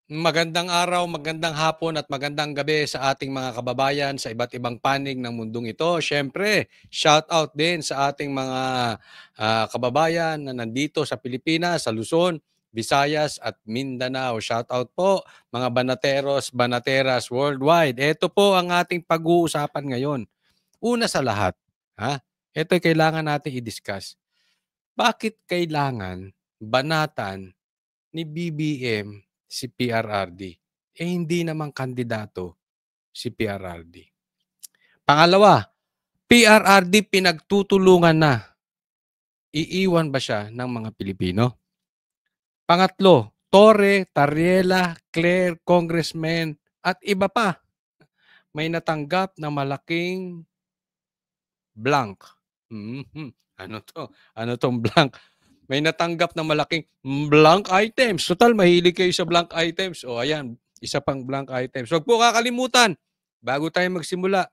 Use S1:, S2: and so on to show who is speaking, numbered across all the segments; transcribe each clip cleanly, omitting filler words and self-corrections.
S1: Magandang araw, magandang hapon at magandang gabi sa ating mga kababayan sa iba't ibang panig ng mundong ito. Siyempre, shout out din sa ating mga kababayan na nandito sa Pilipinas, sa Luzon, Visayas at Mindanao. Shout out po mga banateros, banateras worldwide. Ito po ang ating pag-uusapan ngayon. Una sa lahat, ha? Ito kailangan natin i-discuss. Bakit kailangan banatan ni BBM si PRRD, eh hindi naman kandidato si PRRD. Pangalawa, PRRD pinagtutulungan na. Iiwan ba siya ng mga Pilipino? Pangatlo, Torre, Tariela, Claire, Congressman at iba pa may natanggap na malaking blank. Ano to? Ano tong blank? May natanggap na malaking blank items. Total, mahilig kayo sa blank items. O ayan, isa pang blank items. Huwag po kakalimutan, bago tayo magsimula,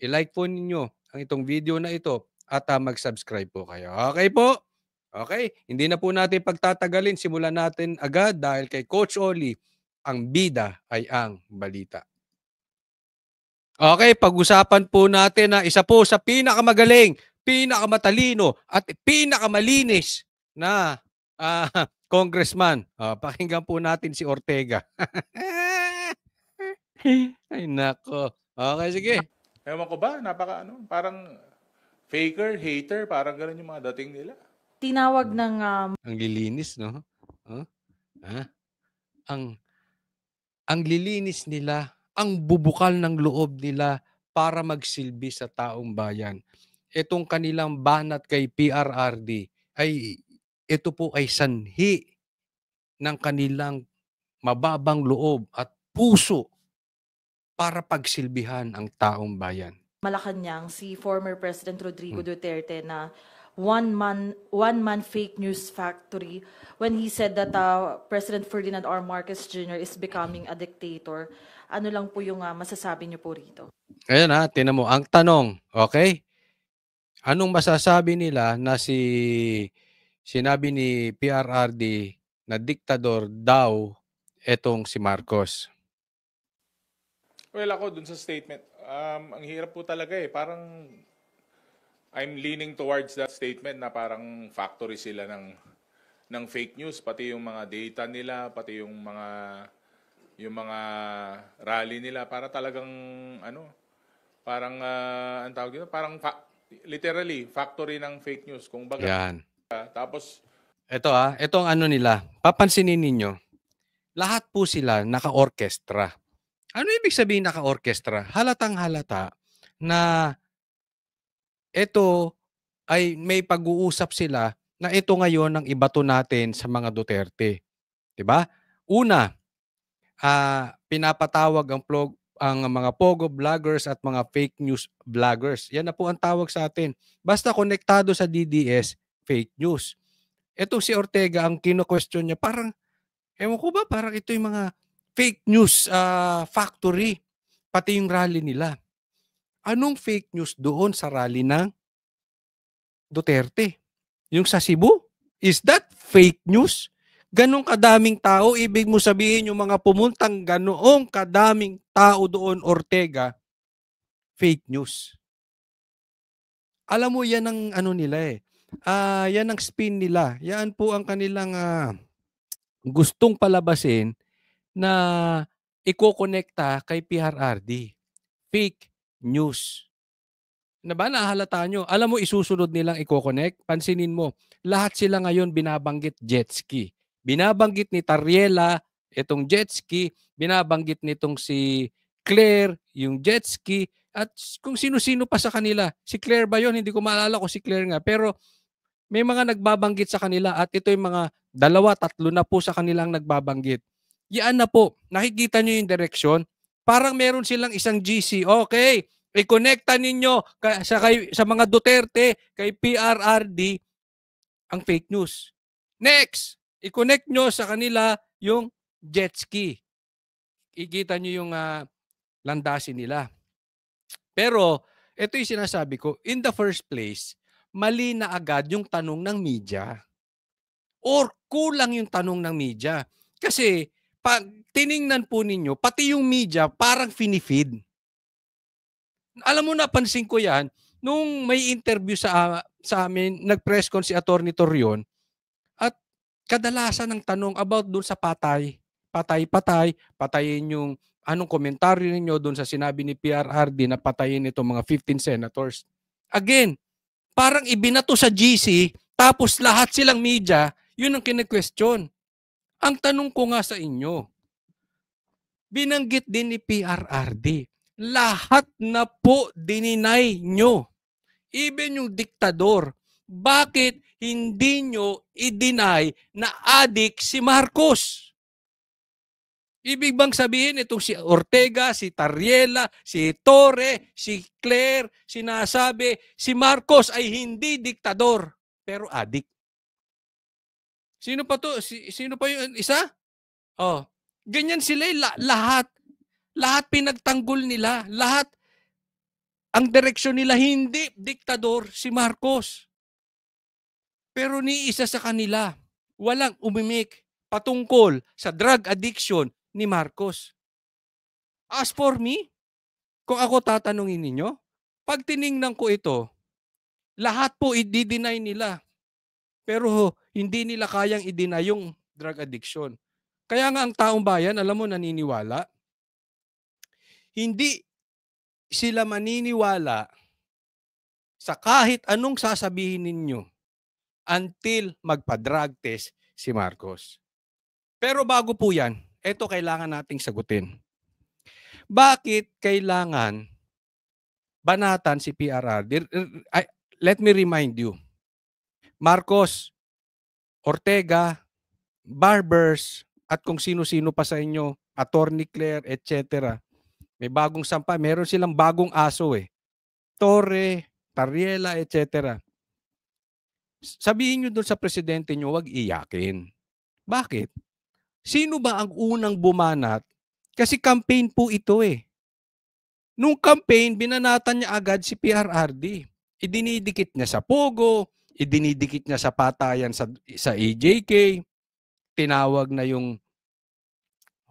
S1: i-like po ninyo ang itong video na ito at mag-subscribe po kayo. Okay po? Okay? Hindi na po natin pagtatagalin. Simulan natin agad dahil kay Coach Oli, ang bida ay ang balita. Okay, pag-usapan po natin na isa po sa pinakamagaling, pinakamatalino at pinakamalinis na congressman. Pakinggan po natin si Ortega. Ay nako. Okay, sige.
S2: Ewan ko ba, parang faker, hater, parang ganun yung mga dating nila.
S3: Tinawag ng
S1: Ang lilinis, no? Huh? Ang lilinis nila, ang bubukal ng loob nila para magsilbi sa taong bayan. Itong kanilang banat kay PRRD ay ito po ay sanhi ng kanilang mababang loob at puso para pagsilbihan ang taong bayan.
S3: Malacanang, si former President Rodrigo Duterte na one man fake news factory when he said that President Ferdinand R. Marcos Jr. is becoming a dictator. Ano lang po yung masasabi niyo po rito?
S1: Ayan tinan mo. Ang tanong, okay? Anong masasabi nila na sinabi ni PRRD na diktador daw etong si Marcos?
S2: Well, ako dun sa statement, ang hirap po talaga eh. Parang I'm leaning towards that statement na parang factory sila ng fake news, pati yung mga data nila, pati yung mga rally nila para talagang parang ang tawag dito, parang literally factory ng fake news kung baga.
S1: Yan.
S2: Tapos
S1: Itong ano nila, papansinin ninyo, lahat po sila naka-orkestra. Ano ibig sabihin naka-orkestra? Halatang halata na ito ay may pag-uusap sila na ito ngayon ang ibato natin sa mga Duterte. 'Di ba? Una, pinapatawag ang mga pogo vloggers at mga fake news vloggers. Yan na po ang tawag sa atin. Basta konektado sa DDS, fake news. Ito si Ortega, ang kino-question niya, parang, ewan ko ba, parang ito yung mga fake news factory, pati yung rally nila. Anong fake news doon sa rally ng Duterte? Yung sa Cebu? Is that fake news? Ganong kadaming tao, ibig mo sabihin yung mga pumuntang ganoong kadaming tao doon, Ortega, fake news. Alam mo, yan ang ano nila eh. Yan ang spin nila. Yan po ang kanilang gustong palabasin na ikokonekta kay PRRD. Fake news. Na ba nahalata nyo? Alam mo, isusunod nilang i-connect. Pansinin mo, lahat sila ngayon binabanggit jet ski. Binabanggit ni Tariela itong jet ski, binabanggit nitong si Claire yung jet ski, at kung sino-sino pa sa kanila. Si Claire ba yun? Hindi ko maalala kung si Claire nga. Pero may mga nagbabanggit sa kanila at ito yung mga 2-3 na po sa kanilang nagbabanggit. Yan na po. Nakikita nyo yung direksyon. Parang meron silang isang GC. Okay, i-connecta ninyo sa mga Duterte, kay PRRD, ang fake news. Next, i-connect nyo sa kanila yung jet ski. Ikita nyo yung landasin nila. Pero, ito yung sinasabi ko, in the first place, mali na agad yung tanong ng media. Or kulang yung tanong ng media. Kasi, pag tiningnan po ninyo, pati yung media parang finifeed. Alam mo, napansin ko yan, nung may interview sa amin, nag-press con si Attorney Torion, at kadalasan ng tanong about dun sa patay. Patay, patayin yung anong komentaryo ninyo dun sa sinabi ni PRRD na patayin itong mga 15 senators. Again, parang ibinato sa GC, tapos lahat silang media, yun ang kine-question. Ang tanong ko nga sa inyo, binanggit din ni PRRD, lahat na po dininay nyo. Even yung diktador, bakit hindi nyo i-deny na adik si Marcos? Ibig bang sabihin itong si Ortega, si Tariela, si Torre, si Claire, sinasabi si Marcos ay hindi diktador pero adik? Sino pa to? Sino pa yung isa? Oh, ganyan sila, lahat pinagtanggol nila, lahat ang direksyon nila hindi diktador si Marcos. Pero ni isa sa kanila, walang umimik patungkol sa drug addiction ni Marcos. As for me, kung ako tatanungin ninyo, pag tiningnan ko ito, lahat po i-deny nila. Pero hindi nila kayang i-deny yung drug addiction. Kaya nga ang taong bayan, alam mo, naniniwala. Hindi sila maniniwala sa kahit anong sasabihin ninyo until magpa-drug test si Marcos. Pero bago po yan, ito kailangan nating sagutin. Bakit kailangan banatan si PRRD? Let me remind you, Marcos, Ortega, Barbers, at kung sino-sino pa sa inyo, Attorney Claire, etc. May bagong sampa, meron silang bagong aso eh. Torre, Tariela, etc. Sabihin nyo doon sa presidente nyo, wag iyakin. Bakit? Sino ba ang unang bumanat? Kasi campaign po ito eh. Nung campaign, binanatan niya agad si PRRD. Idinidikit niya sa Pogo, idinidikit niya sa patayan sa EJK, tinawag na yung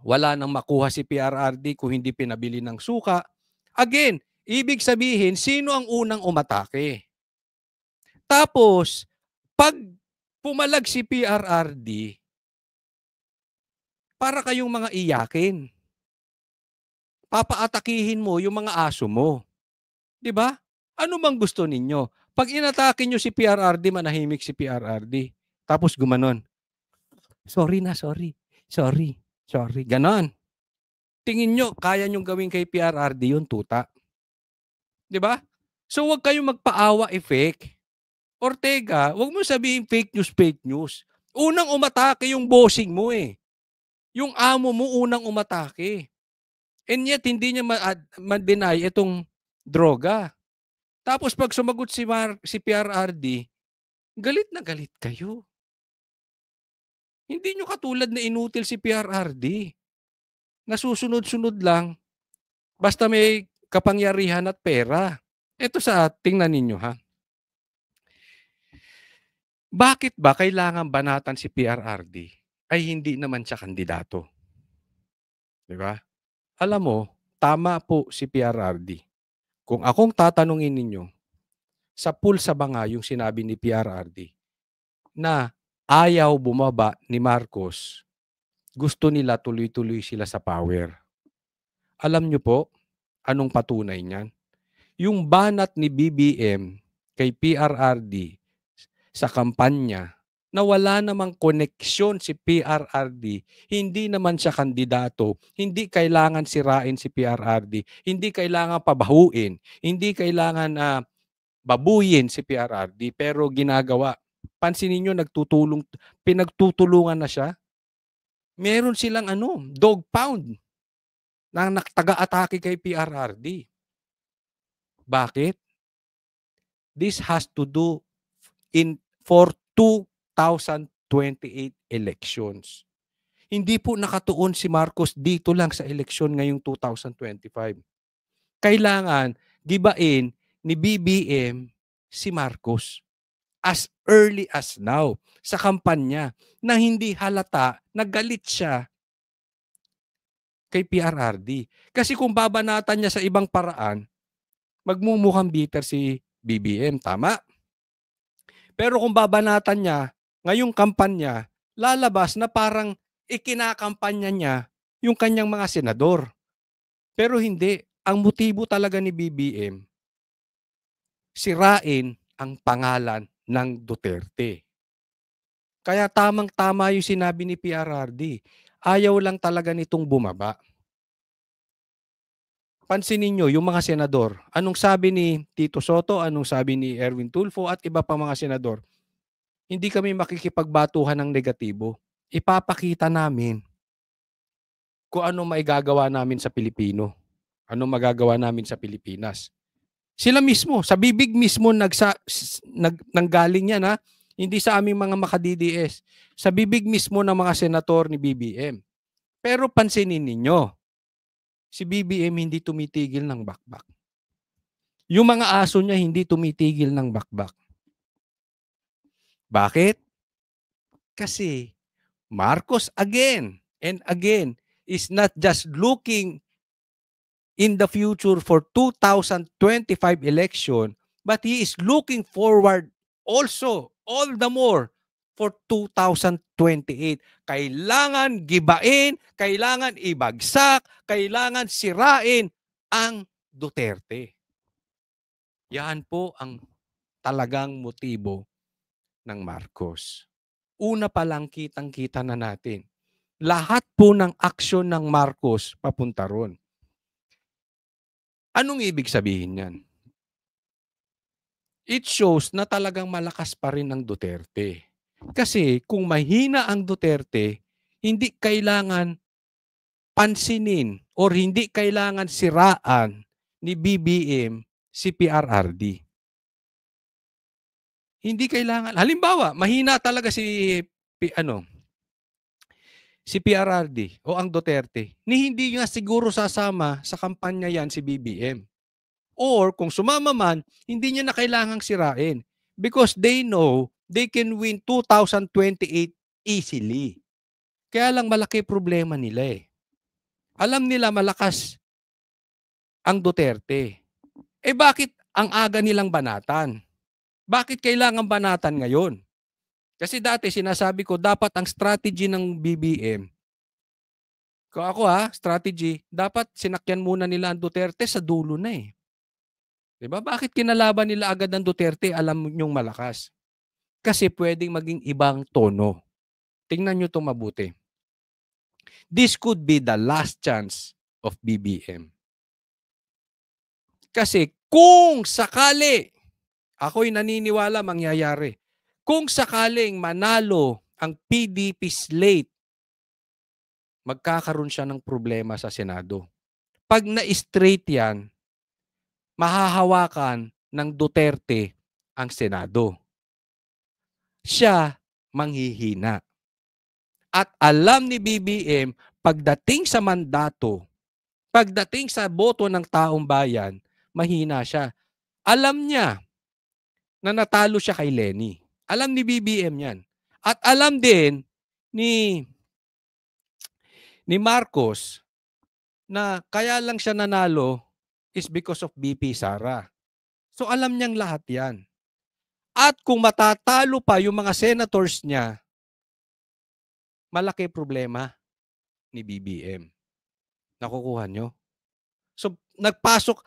S1: wala nang makuha si PRRD kung hindi pinabili ng suka. Again, ibig sabihin, sino ang unang umatake? Tapos, pag pumalag si PRRD, para kayong mga iyakin. Papaatakihin mo yung mga aso mo. 'Di ba? Ano bang gusto ninyo? Pag inatake nyo si PRRD, manahimik si PRRD. Tapos gumanon. Sorry na, sorry. Sorry. Sorry. Ganon. Tingin nyo, kaya nyong gawin kay PRRD yun, tuta. 'Di ba? So wag kayong magpaawa fake. Ortega, wag mo sabihin fake news. Unang umatake yung bossing mo eh. Yung amo mo unang umatake. And yet, hindi niya ma-deny itong droga. Tapos pag sumagot si PRRD, galit na galit kayo. Hindi nyo katulad na inutil si PRRD. Nasusunod-sunod lang, basta may kapangyarihan at pera. Ito tingnan ninyo ha. Bakit ba kailangan banatan si PRRD ay hindi naman siya kandidato? Di ba? Alam mo, tama po si PRRD. Kung akong tatanungin ninyo, sa pulsa ba nga yung sinabi ni PRRD na ayaw bumaba ni Marcos, gusto nila tuloy-tuloy sila sa power. Alam nyo po, anong patunay niyan? Yung banat ni BBM kay PRRD sa kampanya na wala namang koneksyon si PRRD, hindi naman siya kandidato, hindi kailangan sirain si PRRD, hindi kailangan pabahuin, hindi kailangan babuyin si PRRD, pero ginagawa. Pansinin niyo, pinagtutulungan na siya. Meron silang dog pound na taga-atake kay PRRD. Bakit? This has to do for 2028 elections. Hindi po nakatuon si Marcos dito lang sa eleksyon ngayong 2025. Kailangan gibain ni BBM si Marcos as early as now sa kampanya na hindi halata na galit siya kay PRRD. Kasi kung babanatan niya sa ibang paraan, magmumukhang bitter si BBM, tama? Pero kung babanatan niya, ngayong kampanya, lalabas na parang ikinakampanya niya yung kanyang mga senador. Pero hindi. Ang motibo talaga ni BBM, sirain ang pangalan ng Duterte. Kaya tamang-tama yung sinabi ni PRRD. Ayaw lang talaga nitong bumaba. Pansinin nyo, yung mga senador, anong sabi ni Tito Soto, anong sabi ni Erwin Tulfo at iba pa mga senador, hindi kami makikipagbatuhan ng negatibo. Ipapakita namin kung ano maigagawa namin sa Pilipino. Ano magagawa namin sa Pilipinas. Sila mismo, sa bibig mismo nanggaling yan, ha? Hindi sa aming mga maka-DDS. Sa bibig mismo ng mga senator ni BBM. Pero pansinin ninyo, si BBM hindi tumitigil ng bakbak. Yung mga aso niya hindi tumitigil ng bakbak. Bakit? Kasi Marcos again and again is not just looking in the future for 2025 election, but he is looking forward also all the more for 2028. Kailangan gibain, kailangan ibagsak, kailangan sirain ang Duterte. Yan po ang talagang motibo ng Marcos. Una pa lang kitang-kita na natin. Lahat po ng aksyon ng Marcos papunta ron. Anong ibig sabihin yan? It shows na talagang malakas pa rin ang Duterte. Kasi kung mahina ang Duterte, hindi kailangan pansinin or hindi kailangan siraan ni BBM si PRRD. Hindi kailangan. Halimbawa, mahina talaga si PRRD o ang Duterte. Hindi nga siguro sasama sa kampanya yan si BBM. Or kung sumama man, hindi niya na kailangang sirain because they know they can win 2028 easily. Kaya lang malaki problema nila eh. Alam nila malakas ang Duterte. Eh bakit ang aga nilang banatan? Bakit kailangan banatan ngayon? Kasi dati sinasabi ko dapat ang strategy ng BBM, kung ako strategy, dapat sinakyan muna nila ang Duterte sa dulo na eh. Diba? Bakit kinalaban nila agad ng Duterte? Alam nyong malakas. Kasi pwedeng maging ibang tono. Tingnan nyo itong mabuti. This could be the last chance of BBM. Kasi kung sakali, ako'y naniniwala mangyayari, kung sakaling manalo ang PDP slate, magkakaroon siya ng problema sa Senado. Pag na-straight yan, mahahawakan ng Duterte ang Senado. Siya manghihina. At alam ni BBM, pagdating sa mandato, pagdating sa boto ng taong bayan, mahina siya. Alam niya na natalo siya kay Lenny. Alam ni BBM yan. At alam din ni Marcos na kaya lang siya nanalo is because of BP Sara. So alam niyang lahat yan. At kung matatalo pa yung mga senators niya, malaki problema ni BBM. Nakukuha nyo? So nagpasok,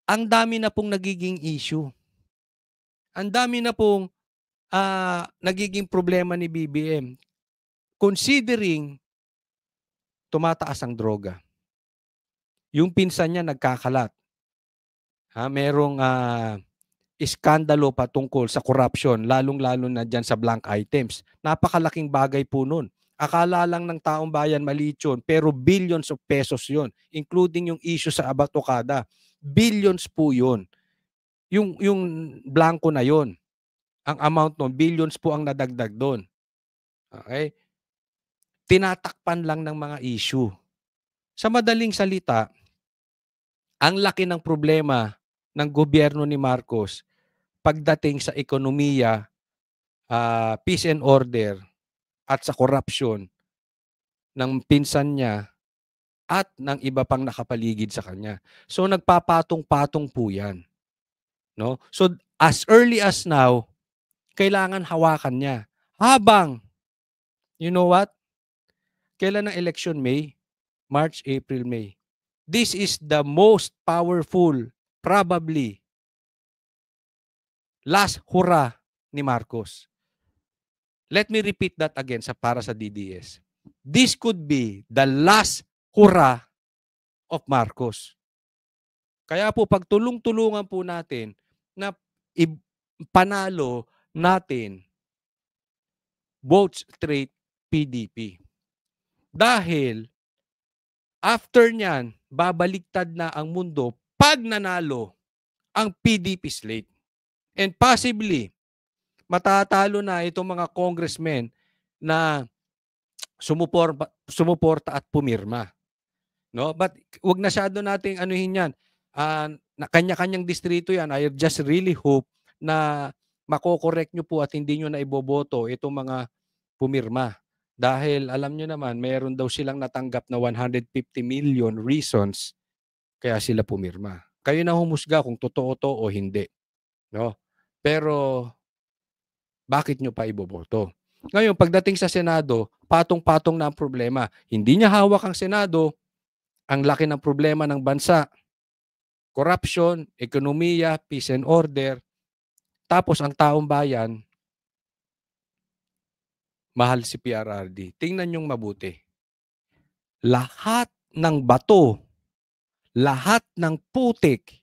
S1: ang dami na pong nagiging issue. Ang dami na pong nagiging problema ni BBM. Considering tumataas ang droga. Yung pinsan niya nagkakalat. Merong iskandalo patungkol sa corruption, lalong-lalo na dyan sa blank items. Napakalaking bagay po nun. Akala lang ng taong bayan maliit yun, pero billions of pesos yun, including yung issue sa Abatocada. Billions po yun. Yung blanco na yun, ang amount nun, billions po ang nadagdag doon. Okay? Tinatakpan lang ng mga issue. Sa madaling salita, ang laki ng problema ng gobyerno ni Marcos pagdating sa ekonomiya, peace and order, at sa corruption ng pinsan niya at ng iba pang nakapaligid sa kanya. So nagpapatong-patong po 'yan, no? So as early as now, kailangan hawakan niya. Habang, you know what? Kailan ang election? May, March, April, May. This is the most powerful, probably, last hurrah ni Marcos. Let me repeat that again para sa DDS. This could be the last hurrah of Marcos. Kaya po pagtulong-tulungan po natin na panalo natin vote straight PDP. Dahil after niyan, babaliktad na ang mundo pag nanalo ang PDP slate. And possibly, matatalo na itong mga congressmen na sumuporta at pumirma. No? But wag na masyado nating anuhin yan. Na kanya-kanyang distrito yan. I just really hope na makokorek nyo po at hindi nyo na iboboto itong mga pumirma. Dahil alam nyo naman, mayroon daw silang natanggap na 150 million reasons kaya sila pumirma. Kayo na humusga kung totoo to o hindi. No? Pero bakit nyo pa iboboto? Ngayon, pagdating sa Senado, patong-patong na ang problema. Hindi niya hawak ang Senado. Ang laki ng problema ng bansa. Corruption, ekonomiya, peace and order. Tapos ang taong bayan, mahal si PRRD. Tingnan yung mabuti. Lahat ng bato, lahat ng putik,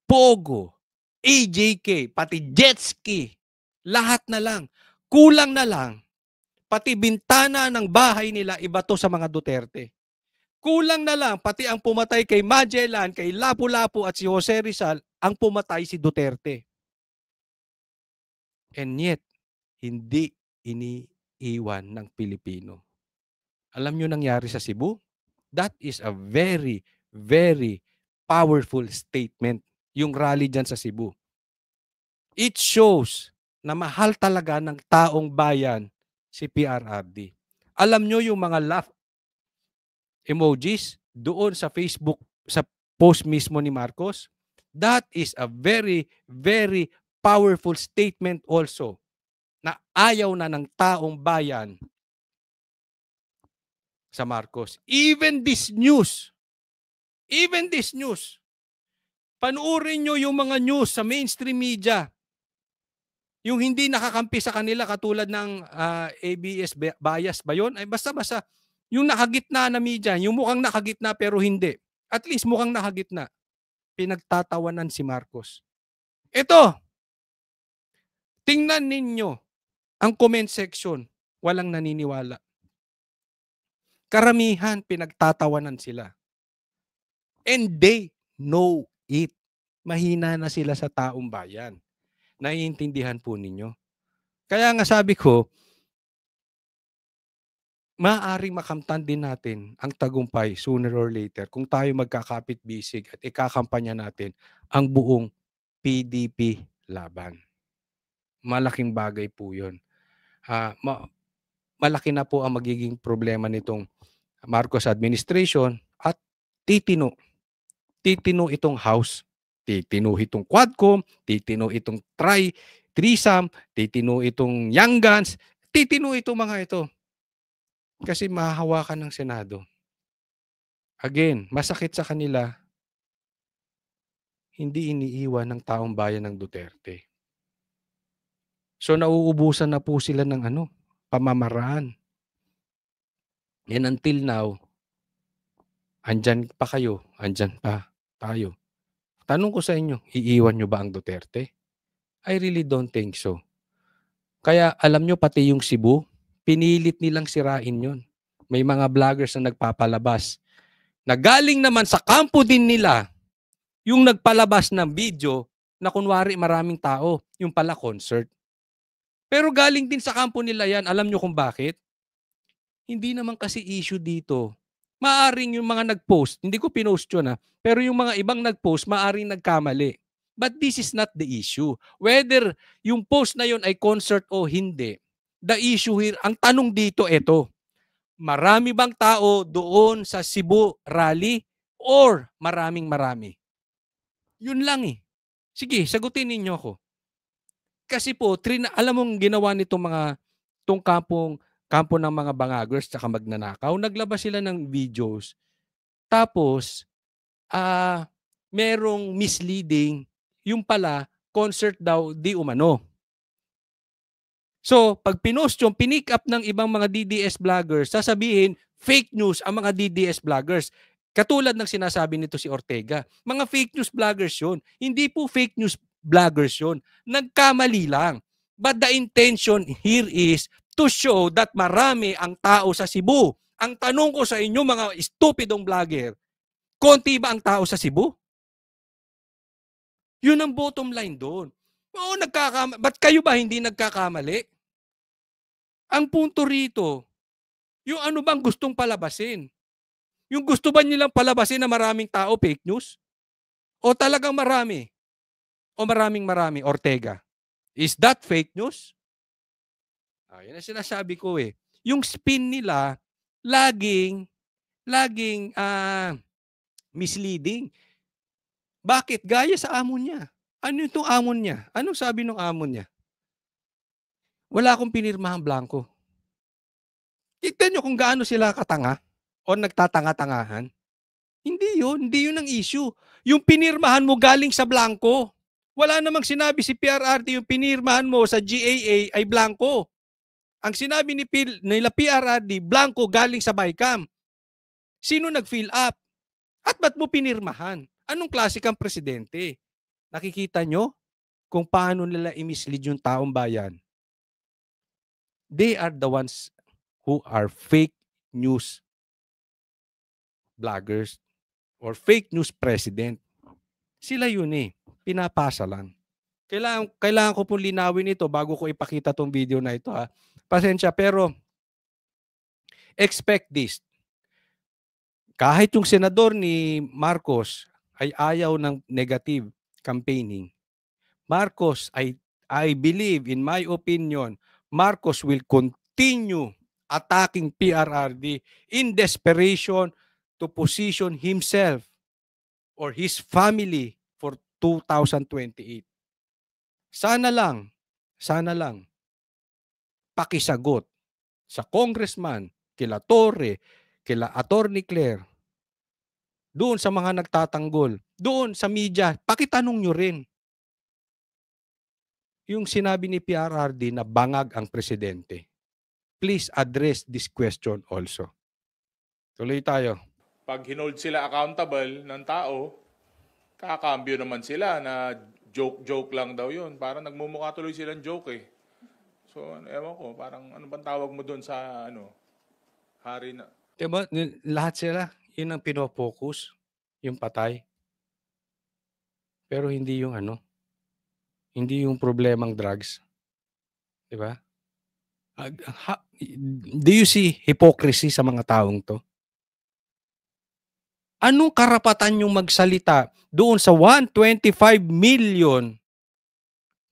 S1: pogo, AJK, pati jet ski, lahat na lang. Kulang na lang, pati bintana ng bahay nila ibato sa mga Duterte. Kulang na lang, pati ang pumatay kay Magellan, kay Lapu-Lapu at si Jose Rizal, ang pumatay si Duterte. And yet, hindi iniiwan ng Pilipino. Alam nyo nangyari sa Cebu? That is a very, very powerful statement, yung rally dyan sa Cebu. It shows na mahal talaga ng taong bayan si PRRD. Alam nyo yung mga laugh emojis doon sa Facebook, sa post mismo ni Marcos? That is a very, very powerful statement also na ayaw na ng taong bayan sa Marcos. Even this news, panuorin nyo yung mga news sa mainstream media, yung hindi nakakampi sa kanila katulad ng ABS bias ba yun? Ay basta-basta, yung nakagitna na media, yung mukhang nakagitna pero hindi. At least mukhang nakagitna. Pinagtatawanan si Marcos. Ito, tingnan ninyo ang comment section. Walang naniniwala. Karamihan pinagtatawanan sila. And they know it. Mahina na sila sa taong bayan. Naiintindihan po ninyo. Kaya nga sabi ko, maaaring makamtan din natin ang tagumpay sooner or later kung tayo magkakapit-bisig at ikakampanya natin ang buong PDP laban. Malaking bagay po yun. Malaki na po ang magiging problema nitong Marcos administration at titino itong House, titino itong Quadcom, titino itong threesome, titino itong Young Guns, titino itong mga ito. Kasi mahahawakan ng Senado. Again, masakit sa kanila, hindi iniiwan ng taong bayan ng Duterte. So nauubusan na po sila ng pamamaraan. And until now, andyan pa kayo, andyan pa tayo. Tanong ko sa inyo, iiwan nyo ba ang Duterte? I really don't think so. Kaya alam nyo, pati yung Cebu, pinilit nilang sirain yon. May mga vloggers na nagpapalabas. Na galing naman sa kampo din nila, yung nagpalabas ng video na kunwari maraming tao, yung pala concert. Pero galing din sa kampo nila yan. Alam nyo kung bakit? Hindi naman kasi issue dito. Maaring yung mga nag-post, hindi ko pinost yun pero yung mga ibang nag-post, maaring nagkamali. But this is not the issue. Whether yung post na yun ay concert o hindi, the issue here, ang tanong dito ito, Marami bang tao doon sa Cebu rally or maraming-marami? Yun lang eh. Sige, sagutin ninyo ako. Kasi po, alam mong ginawa nitong tong kampo ng mga bangagers at magnanakaw, naglabas sila ng videos. Tapos, merong misleading, yung pala, concert daw di umano. So, pag pinost yung pinick up ng ibang mga DDS vloggers, sasabihin, fake news ang mga DDS vloggers. Katulad ng sinasabi nito si Ortega. Mga fake news vloggers yun. Hindi po fake news vloggers yun. Nagkamali lang. But the intention here is to show that marami ang tao sa Cebu. Ang tanong ko sa inyo, mga stupidong vlogger, konti ba ang tao sa Cebu? Yun ang bottom line doon. Oo, nagkakamali. Ba't kayo ba hindi nagkakamali? Ang punto rito, yung ano bang gustong palabasin? Yung gusto ba nilang palabasin na maraming tao, fake news? O talagang marami? O maraming-marami, Ortega? Is that fake news? Yan ang sinasabi ko eh. Yung spin nila, laging misleading. Bakit? Gaya sa amon niya. Ano itong amon niya? Anong sabi ng amon niya? Wala akong pinirmahang blanco. Tignan nyo kung gaano sila katanga o nagtatanga-tangahan. Hindi yun ang issue. Yung pinirmahan mo galing sa blanco. Wala namang sinabi si PRRD yung pinirmahan mo sa GAA ay blanco. Ang sinabi nila PRRD, blanco galing sa BICAM. Sino nag-fill up? At ba't mo pinirmahan? Anong klase kang presidente? Nakikita nyo kung paano nila i-mislead yung taong bayan? They are the ones who are fake news vloggers or fake news president. Sila yun eh. Pinapasa lang. Kailangan ko pong linawin ito bago ko ipakita tong video na ito ha. Pasensya pero expect this. Kahit yung senador ni Marcos ay ayaw ng negative campaigning. Marcos, I believe, in my opinion, Marcos will continue attacking PRRD in desperation to position himself or his family for 2028. Sana lang, pakisagot sa congressman, kila Torre, kila Attorney Claire, doon sa mga nagtatanggol, doon sa media, pakitanong nyo rin. Yung sinabi ni PRRD na bangag ang presidente. Please address this question also. Tuloy tayo.
S2: Pag hinold sila accountable ng tao, kakambyo naman sila na joke lang daw yun. Parang nagmumukha tuloy silang joke eh. So, ewan ko, parang ano bang tawag mo doon sa hari na...
S1: Diba, lahat sila, yun ang pinopokus, yung patay. Pero hindi yung hindi yung problemang drugs. Diba? Do you see hypocrisy sa mga taong to? Anong karapatan yung magsalita doon sa 125 million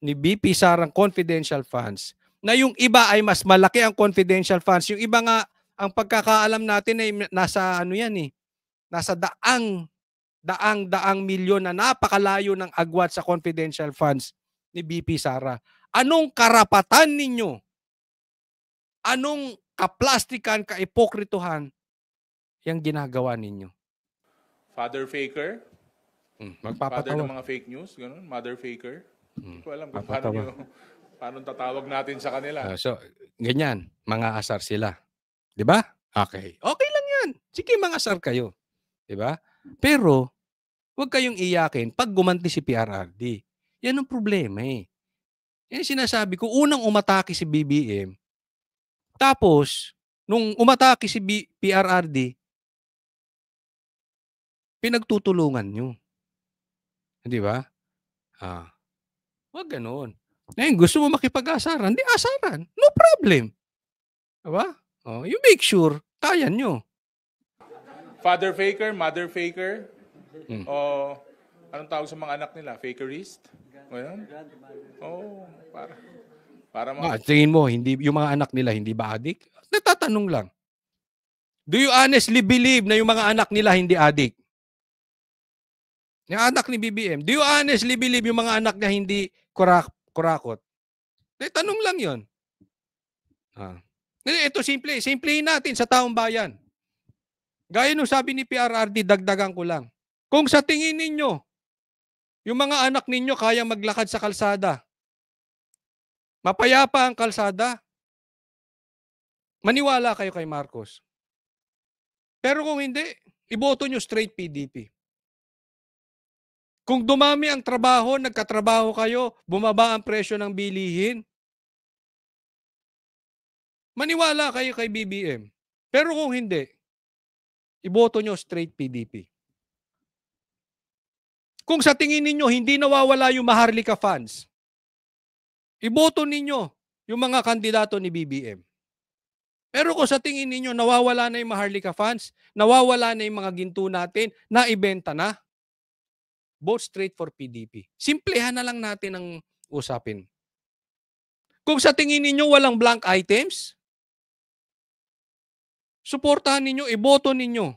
S1: ni BP Sarang confidential funds na yung iba ay mas malaki ang confidential funds. Yung iba nga, ang pagkakaalam natin ay nasa nasa daang milyon na napakalayo ng agwat sa confidential funds ni BP Sara. Anong karapatan ninyo? Anong kaplastikan, kaipokrituhan yung ginagawa ninyo?
S2: Father faker? Father
S1: Magpapatawa.
S2: ng mga fake news? Ganun? Mother faker? Hindi ko alam kung
S1: Papatawa.
S2: paano tatawag natin sa kanila.
S1: So, ganyan, mga asar sila. 'Di ba? Okay. Okay lang 'yan. Sige, mga asar kayo. 'Di ba? Pero, huwag kayong iyakin pag gumanti si PRRD. Yan ang problema eh. Yan sinasabi ko, unang umatake si BBM, tapos, nung umatake si PRRD, pinagtutulungan nyo. Di ba? Huwag ganoon. Ngayon, gusto mo makipag-asaran? Di asaran. No problem. Di ba? You make sure, kaya nyo.
S2: Father faker, mother faker, o anong tawag sa mga anak nila? Fakerist? Ngayon? Para
S1: Tingin mo, hindi, yung mga anak nila, hindi ba adik? Natatanong lang. Do you honestly believe na yung mga anak nila hindi adik? Yung anak ni BBM, do you honestly believe yung mga anak niya hindi kurakot? Tanong lang yon. Ito simple. Simplihin natin sa taong bayan. Gaya nung sabi ni PRRD, dagdagan ko lang. Kung sa tingin ninyo, yung mga anak ninyo kaya maglakad sa kalsada, mapayapa ang kalsada, maniwala kayo kay Marcos. Pero kung hindi, iboto nyo straight PDP. Kung dumami ang trabaho, nagkatrabaho kayo, bumaba ang presyo ng bilihin, maniwala kayo kay BBM. Pero kung hindi, iboto nyo straight PDP. Kung sa tingin ninyo hindi nawawala yung Maharlika funds, iboto ninyo yung mga kandidato ni BBM. Pero kung sa tingin ninyo nawawala na yung Maharlika funds, nawawala na yung mga ginto natin, naibenta na, vote straight for PDP. Simplehan na lang natin ang usapin. Kung sa tingin ninyo walang blank items, suportahan ninyo, iboto ninyo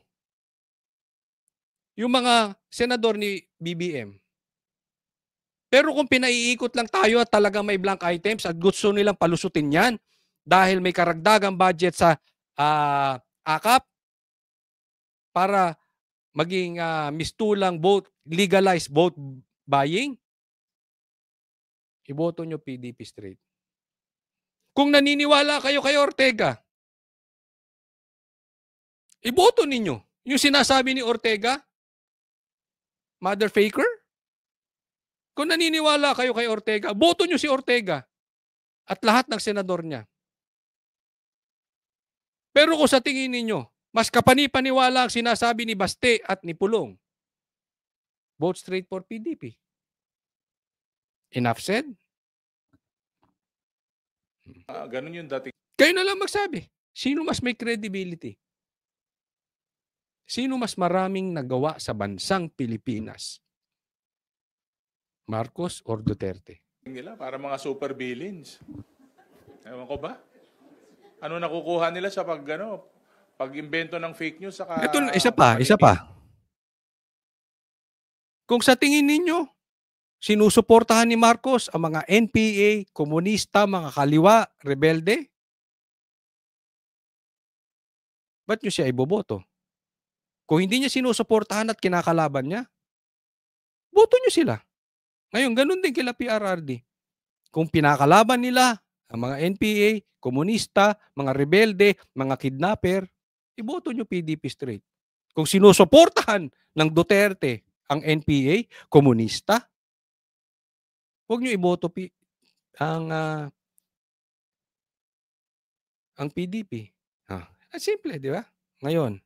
S1: yung mga senador ni BBM. Pero kung pinaiikot lang tayo at talagang may blank items at gusto nilang palusutin yan dahil may karagdagang budget sa AKAP para maging mistulang vote, legalized vote buying, iboto nyo PDP straight. Kung naniniwala kayo kay Ortega, iboto ninyo yung sinasabi ni Ortega, mother faker. Kung naniniwala kayo kay Ortega, boto nyo si Ortega at lahat ng senador niya. Pero kung sa tingin ninyo, mas kapani-paniwala ang sinasabi ni Baste at ni Pulong, vote straight for PDP. Enough said?
S2: Ganun yung dating.
S1: Kayo na lang magsabi. Sino mas may credibility? Sino mas maraming nagawa sa bansang Pilipinas? Marcos or Duterte?
S2: Nila para mga super villains. Ewan ko ba? Ano nakukuha nila sa pag-imbento ng fake news saka
S1: Ito, isa pa. Kung sa tingin ninyo, sinusuportahan ni Marcos ang mga NPA, komunista, mga kaliwa, rebelde, ba't nyo siya iboboto? Kung hindi niya sinusuportahan at kinakalaban niya, boto nyo sila. Ngayon, ganun din kila PRRD. Kung pinakalaban nila ang mga NPA, komunista, mga rebelde, mga kidnapper, iboto nyo PDP straight. Kung sinusuportahan ng Duterte ang NPA, komunista, huwag nyo iboto ang PDP. Simple, di ba? Ngayon,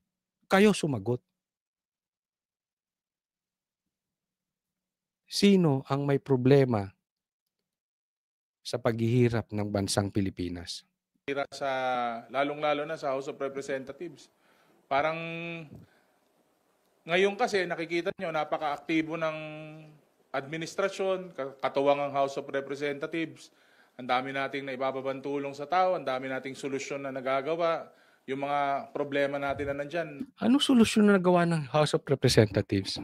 S1: kayo sumagot. Sino ang may problema sa paghihirap ng bansang Pilipinas?
S2: Lalong-lalo na sa House of Representatives. Parang ngayon kasi nakikita nyo napaka-aktibo ng administrasyon, katuwang ang House of Representatives. Ang dami nating naibababang tulong sa tao, ang dami nating solusyon na nagagawa. Yung mga problema natin na nandyan.
S1: Anong solusyon na nagawa ng House of Representatives?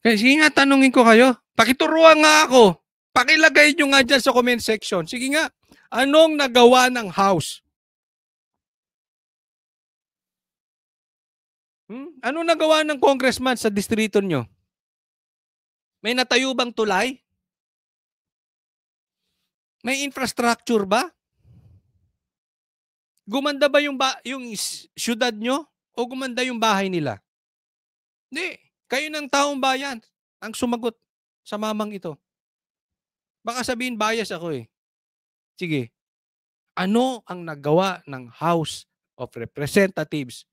S1: Sige nga, tanungin ko kayo. Pakituruan nga ako. Pakilagay nyo nga dyan sa comment section. Sige nga, anong nagawa ng House? Anong nagawa ng congressman sa distrito nyo? May natayo bang tulay? May infrastructure ba? Gumanda ba yung syudad nyo? O gumanda yung bahay nila? Hindi. Kayo ng taong bayan ang sumagot sa mamang ito. Baka sabihin bias ako eh. Sige. Ano ang nagawa ng House of Representatives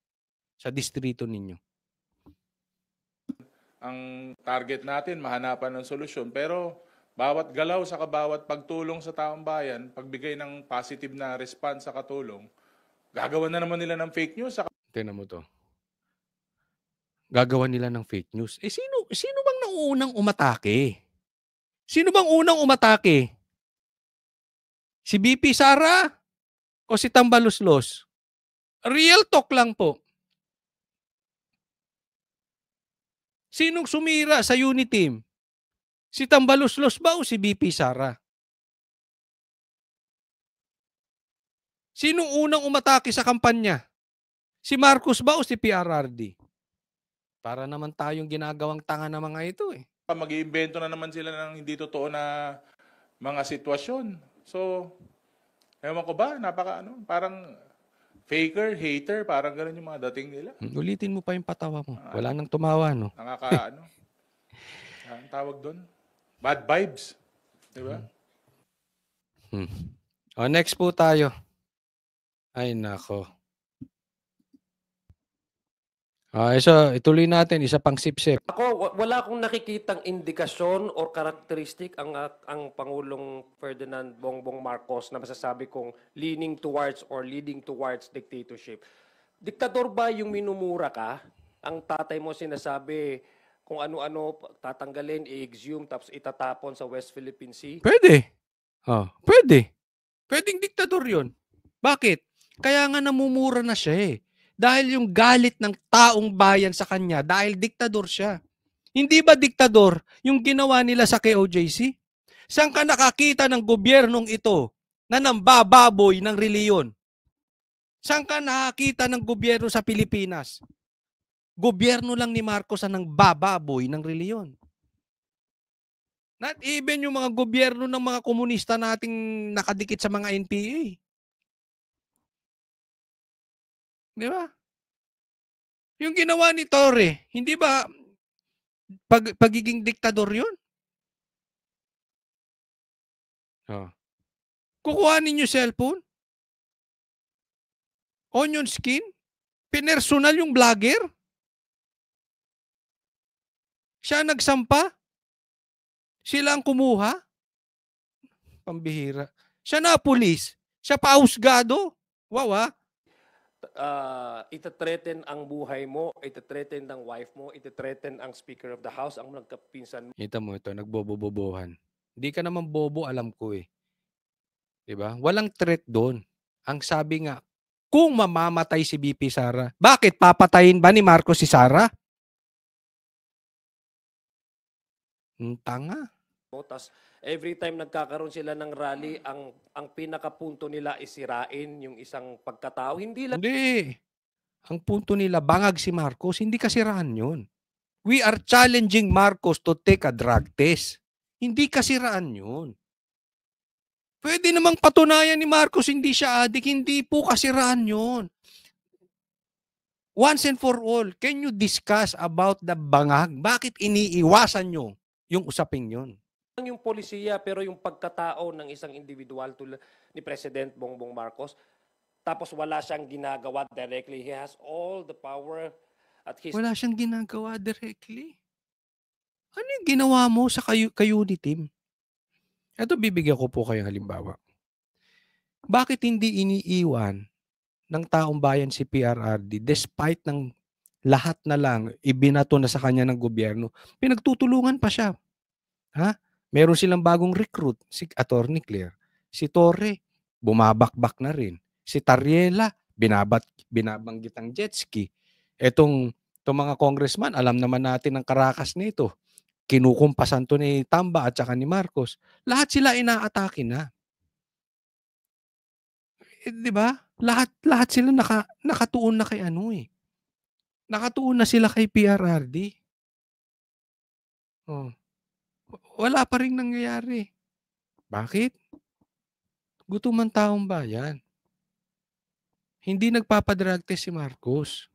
S1: sa distrito ninyo?
S2: Ang target natin, mahanapan ng solusyon. Pero bawat galaw sa bawat pagtulong sa taong bayan, pagbigay ng positive na response sa katulong, gagawa na naman nila ng fake news.
S1: Tingnan mo to. Gagawa nila ng fake news. Sino bang naunang umatake? Sino bang unang umatake? Si BP Sara o si Tambaluslos? Real talk lang po. Sinong sumira sa Uniteam? Si Tambaluslos ba o si BP Sara? Sinong unang umatake sa kampanya? Si Marcos ba o si PRRD? Para naman tayong ginagawang tanga ng mga ito eh.
S2: Mag-iimbento na naman sila ng hindi totoo na mga sitwasyon. So, ewan ko ba, parang faker, hater, parang ganun yung mga dating nila.
S1: Ulitin mo pa yung patawa mo. Wala nang tumawa, no?
S2: Ang tawag doon? Bad vibes. Di ba?
S1: O, next po tayo. Ay, nako. So, ituloy natin. Isa pang sip-sip.
S4: Ako, wala akong nakikitang indikasyon or karakteristik ang Pangulong Ferdinand Bongbong Marcos na masasabi kong leaning towards or leading towards dictatorship. Diktador ba yung minumura ka? Ang tatay mo sinasabi kung ano-ano tatanggalin, i-exhume, tapos itatapon sa West Philippine Sea?
S1: Pwede. Pwede. Pwedeng diktador yun. Bakit? Kaya nga namumura na siya eh. Dahil yung galit ng taong bayan sa kanya, dahil diktador siya. Hindi ba diktador yung ginawa nila sa KOJC? Saan ka nakakita ng gobyernong ito na nambababoy ng reliyon? Saan ka nakakita ng gobyerno sa Pilipinas? Gobyerno lang ni Marcos ang nangbababoy ng reliyon. Not even yung mga gobyerno ng mga komunista nating nakadikit sa mga NPA. Di ba? Yung ginawa ni Torre, hindi ba pagiging diktador yun? Kukuhanin yung cellphone? Onion skin? Pinersonal yung vlogger? Siya nagsampa? Sila ang kumuha? Pambihira. Siya na pulis. Siya pa husgado. Wow.
S4: Itathreaten ang buhay mo, itathreaten ng wife mo, itathreaten ang Speaker of the House, ang nagkapinsan mo.
S1: Kita mo ito, nagbobobobohan. Hindi ka naman bobo, alam ko eh. Diba? Walang threat doon. Ang sabi nga, kung mamamatay si BP Sara, bakit papatayin ba ni Marcos si Sara? Tanga.
S4: Tapos every time nagkakaroon sila ng rally, ang pinakapunto nila is sirain yung isang pagkatao. Hindi lang
S1: Hindi. Ang punto nila, bangag si Marcos, hindi kasiraan yun. We are challenging Marcos to take a drug test. Hindi kasiraan yun. Pwede namang patunayan ni Marcos hindi siya adik, hindi po kasiraan yun. Once and for all, can you discuss about the bangag? Bakit iniiwasan nyo yung usaping yun?
S4: yung polisiya, pero yung pagkatao ng isang individual tulad ni President Bongbong Marcos, tapos wala siyang ginagawa directly. He has all the power at his...
S1: Wala siyang ginagawa directly. Ano yung ginawa mo sa Unity team? Ito, bibigyan ko po kayong halimbawa. Bakit hindi iniiwan ng taong bayan si PRRD despite ng lahat na lang ibinato na sa kanya ng gobyerno? Pinagtutulungan pa siya. Meron silang bagong recruit, si Attorney Claire. Si Torre, bumabakbak na rin. Si Tariela, binabanggit ang jet ski. Etong mga congressman, alam naman natin ang karakas nito. Kinukumpasan to ni Tamba at saka ni Marcos. Lahat sila inaatake na. Di ba? Lahat sila nakatuon na kay ano eh. Nakatuon na sila kay PRRD. Wala pa rin nangyayari. Bakit? Gutom ang taong bayan. Hindi nagpapadrug test si Marcos.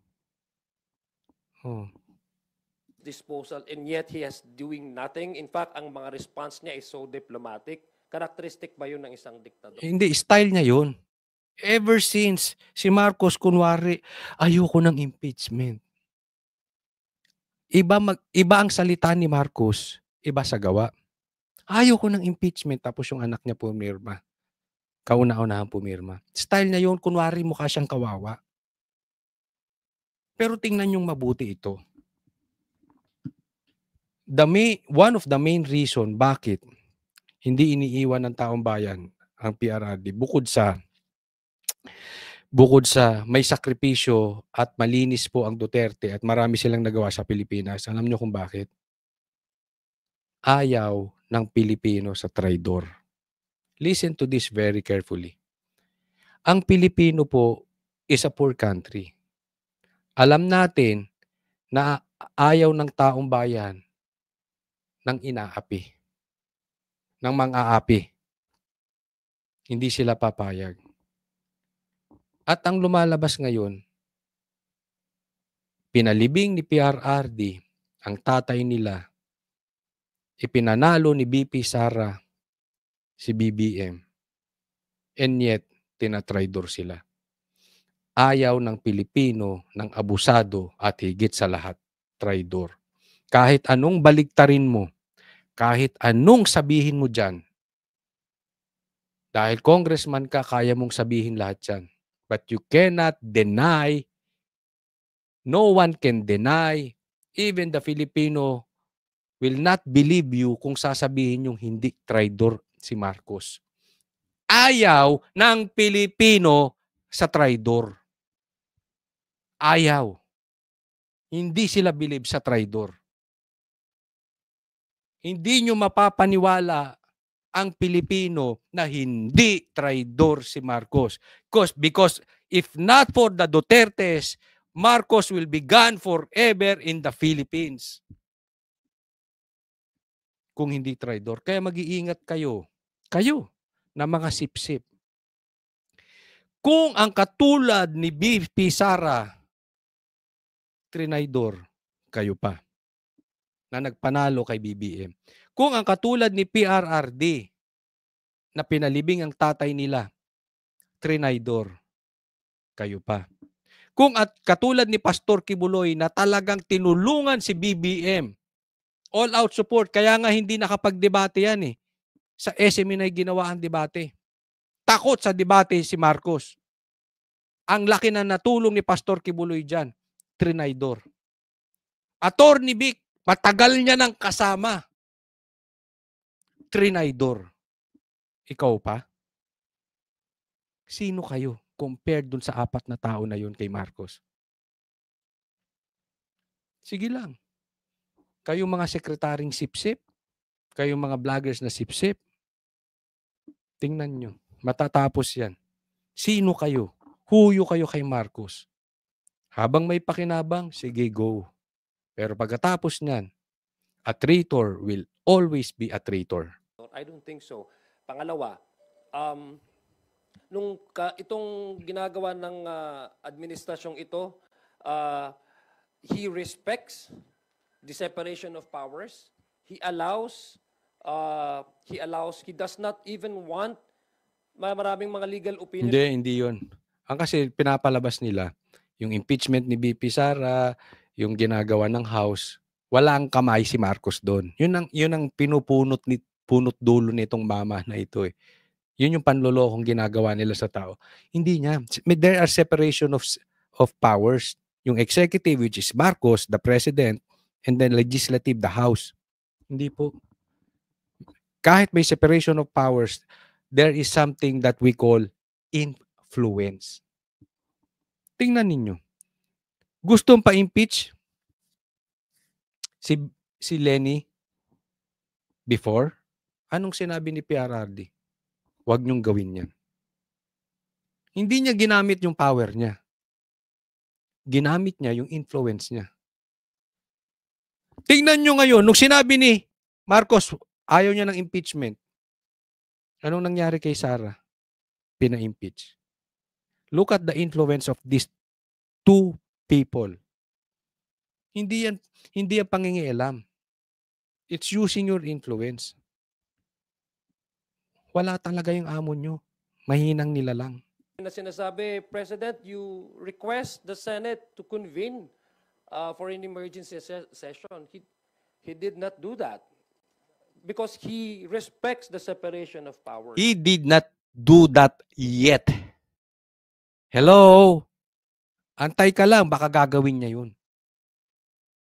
S4: disposal, and yet he has doing nothing. In fact, ang mga response niya is so diplomatic. Characteristic ba yun ng isang diktador?
S1: Hindi, style niya yun. Ever since si Marcos, kunwari, ayoko ng impeachment. Iba ang salita ni Marcos, iba sa gawa. Ayoko ng impeachment, tapos yung anak niya pumirma. Kauna-unahan pumirma. Style niya yun, kunwari mukha siyang kawawa. Pero tingnan yung mabuti ito. One of the main reason bakit hindi iniiwan ng taong bayan ang PRRD, bukod sa bukod sa may sakripisyo at malinis po ang Duterte at marami silang nagawa sa Pilipinas, alam niyo kung bakit? Ayaw ng Pilipino sa traidor. Listen to this very carefully. Ang Pilipino po is a poor country. Alam natin na ayaw ng taong bayan ng inaapi, ng mang-aapi. Hindi sila papayag. At ang lumalabas ngayon, pinalibing ni PRRD ang tatay nila, ipinanalo ni BP Sara si BBM, and yet tinatraidor sila. Ayaw ng Pilipino ng abusado at higit sa lahat, traidor. Kahit anong baliktarin mo, kahit anong sabihin mo dyan, dahil congressman ka, kaya mong sabihin lahat yan. But you cannot deny, no one can deny, even the Filipino will not believe you kung sasabihin yung hindi traidor si Marcos. Ayaw ng Pilipino sa traidor. Ayaw. Hindi sila believe sa traidor. Hindi nyo mapapaniwala ang Pilipino na hindi traidor si Marcos. Because if not for the Dutertes, Marcos will be gone forever in the Philippines. Kung hindi traidor. Kaya mag-iingat kayo. Kayo na mga sipsip. Kung ang katulad ni BP Sara, trinaidor, kayo pa, na nagpanalo kay BBM. Kung ang katulad ni PRRD, na pinalibing ang tatay nila, trinaidor, kayo pa. Kung at katulad ni Pastor Kibuloy na talagang tinulungan si BBM, all-out support, kaya nga hindi nakapagdebate yan eh. Sa SMNI ginawa ang debate. Takot sa debate si Marcos. Ang laki na natulong ni Pastor Kibuloy dyan, trinaidor. Attorney Vic, matagal niya nang kasama, trinaidor. Ikaw pa? Sino kayo compared dun sa 4 na tao na yun kay Marcos? Sige lang. Kayong mga sekretaring sipsip, kayong mga vloggers na sipsip, tingnan nyo. Matatapos yan. Sino kayo? Huyo kayo kay Marcos. Habang may pakinabang, sige go. Pero pagkatapos niyan, a traitor will always be a traitor.
S4: I don't think so. Pangalawa, itong ginagawa ng administrasyong ito, he respects the separation of powers. He does not even want maraming mga legal opinion.
S1: Hindi yun. Ang kasi pinapalabas nila, yung impeachment ni BP Sara, yung ginagawa ng House, walang kamay si Marcos doon. Yun ang punot dulo nitong mama na ito eh. Yun yung panlolokong ginagawa nila sa tao. Hindi niya. There are separation of powers. Yung executive, which is Marcos, the president, and then legislative, the House. Hindi po. Kahit may separation of powers, there is something that we call influence. Tingnan ninyo. Gustong pa-impeach si Lenny before? Anong sinabi ni PRRD? Huwag niyong gawin yan. Hindi niya ginamit yung power niya. Ginamit niya yung influence niya. Tingnan nyo ngayon, nung sinabi ni Marcos, ayaw niya ng impeachment. Anong nangyari kay Sara? Pina-impeach. Look at the influence of these two people. Hindi yan pangingialam. It's using your influence. Wala talaga yung amo nyo. Mahinang nila lang.
S4: Na sinasabi, President, you request the Senate to convene for an emergency session. He did not do that because he respects the separation of powers.
S1: He did not do that yet. Hello? Antay ka lang, baka gagawin niya yun.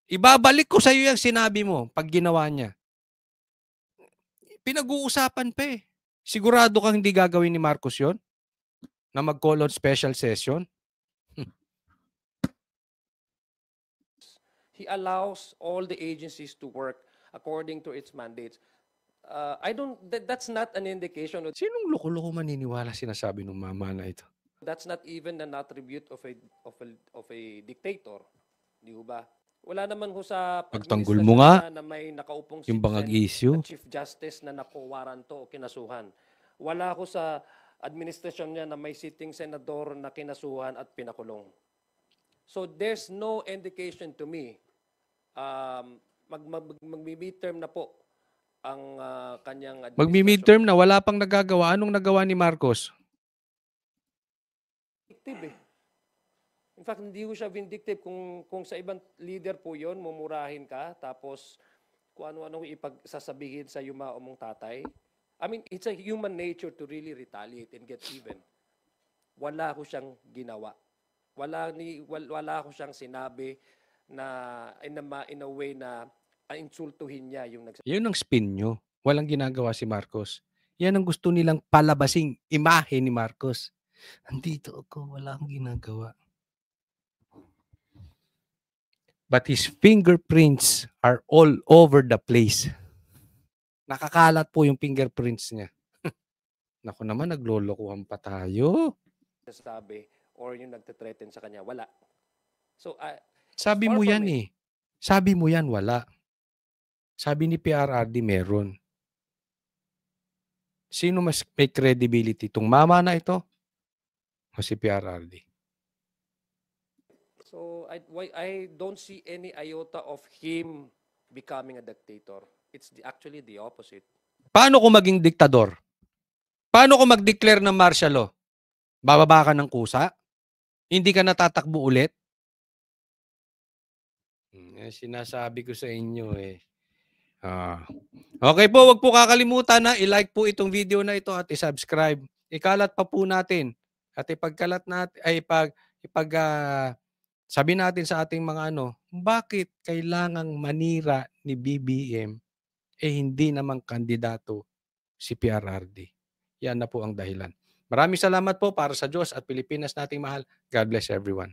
S1: Ibabalik ko sa iyo yung sinabi mo pag ginawa niya. Pinag-uusapan pa eh. Sigurado kang hindi gagawin ni Marcos yun? na mag-call on special session?
S4: He allows all the agencies to work according to its mandates. That's not an indication of,
S1: Sinong loko-loko maniniwala sinasabi ng mama na ito?
S4: that's not even an attribute of a dictator. Di ho ba? Wala naman ho sa
S1: Pagtanggol mo nga,
S4: administrasyon niya na may nakaupong
S1: yung bangag
S4: citizen
S1: issue.
S4: na Chief Justice na nakuwaranto o kinasuhan. Wala ho sa administrasyon niya na may sitting senador na kinasuhan at pinakulong. So there's no indication to me. Mag-midterm na po ang kanyang administrasyon.
S1: Magmi-midterm na, wala pang nagagawa. Anong nagawa ni Marcos?
S4: Vindictive eh. In fact, hindi ko siya vindictive. Kung sa ibang leader po yon, mumurahin ka, tapos kung ano-ano ipagsasabihin sa yumao mong tatay. I mean, it's a human nature to really retaliate and get even. Wala ko siyang ginawa. Wala ko siyang sinabi na in a way na insultuhin niya yung
S1: Yun ang spin nyo. Walang ginagawa si Marcos. Yan ang gusto nilang palabasing imahe ni Marcos. Andito ako, wala akong ginagawa. But his fingerprints are all over the place. Nakakalat po yung fingerprints niya. Naku naman, naglolokohan pa tayo.
S4: nagsasabi or yung nagte-threaten sa kanya. Wala. So,
S1: Sabi
S4: far
S1: mo
S4: from
S1: yan
S4: it.
S1: eh. Sabi mo yan, wala. Sabi ni PRRD, meron. Sino mas may credibility? Itong mama na ito o si PRRD?
S4: So, I don't see any iota of him becoming a dictator. It's actually the opposite.
S1: Paano kung maging diktador? Paano kung mag-declare ng martial law? Bababa ka ng kusa? Hindi ka natatakbo ulit? Sinasabi ko sa inyo eh. Okay po, wag po kakalimutan na i-like po itong video na ito at i-subscribe. Ikalat pa po natin at ipagkalat natin ay sabi natin sa ating mga bakit kailangang manira ni BBM hindi naman kandidato si PRRD. Yan na po ang dahilan. Maraming salamat po para sa Diyos at Pilipinas nating mahal. God bless everyone.